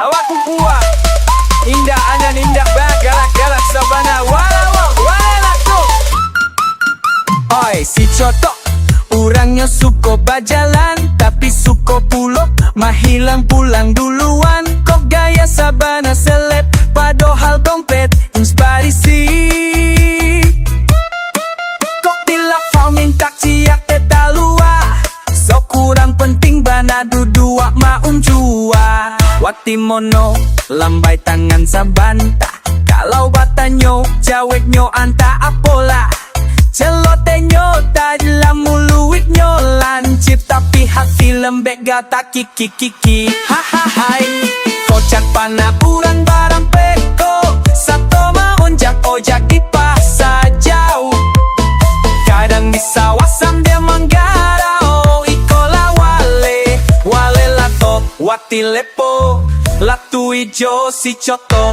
awak kukuah. Indah anan indah bak galak-galak sabana. Walau walak tuh. Oi si cotok, orangnya suko bajalan, tapi suko pulo mahilang pulang duluan. Kok gaya sabana seleb, padahal dompet inspirasi. Kok dilak kau minta ciak teta luar, so kurang penting bana dudua maun jua. Wati mono lambai tangan sabanta, kalau batanyo jaweknyo anta apola. Celotenyo dalam muluitnyo lancip, tapi hati lembek gata kiki-kiki. Hahahai kocak panapuran barang peko, satu maunjak ojak di pasar jauh. Kadang di sawah dia manggarao, ikola wale lato wati lepo, latu ijo si coto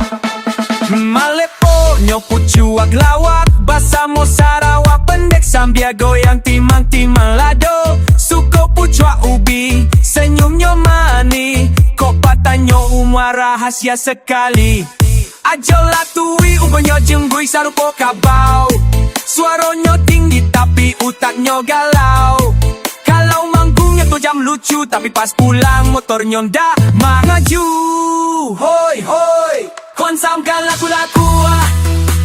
malepo nyopu cuak lawak, basamo Sarawak pendek sambil goyang timang-timang lado. Suko pucua ubi, senyumnya mani, kok patanyo umar rahasia sekali. Ajo latui ubonyo jenggui sarupo kabau, suaronyo tinggi tapi utaknya galau. Kalau manggungnya tuh jam lucu, tapi pas pulang motornya ndak mengaju. Hoi hoi konsamkan laku-laku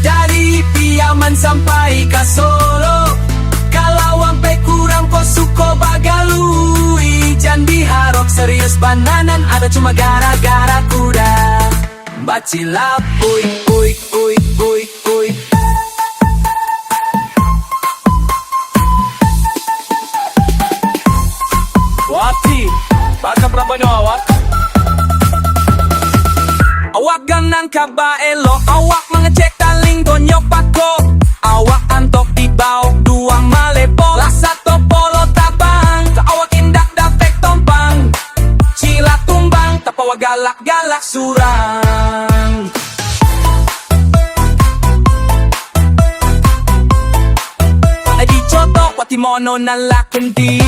dari Piaman sampai ke Solo. Kalau ampe kurang kok suko bagalui, jangan diharap serius bananan, ada cuma gara-gara kuda bacilap. Uy uy uy uy uy. Wati bakal berapa awak? Awak ganang kabaelo, awak mengecek taling gonyok pako. Awak antok di bawah dua malepo, lasa topolo tabang, ke awak indak dapek tompang. Cila tumbang, tapawa galak-galak surang. Adi cotok, wati mono nalakendi.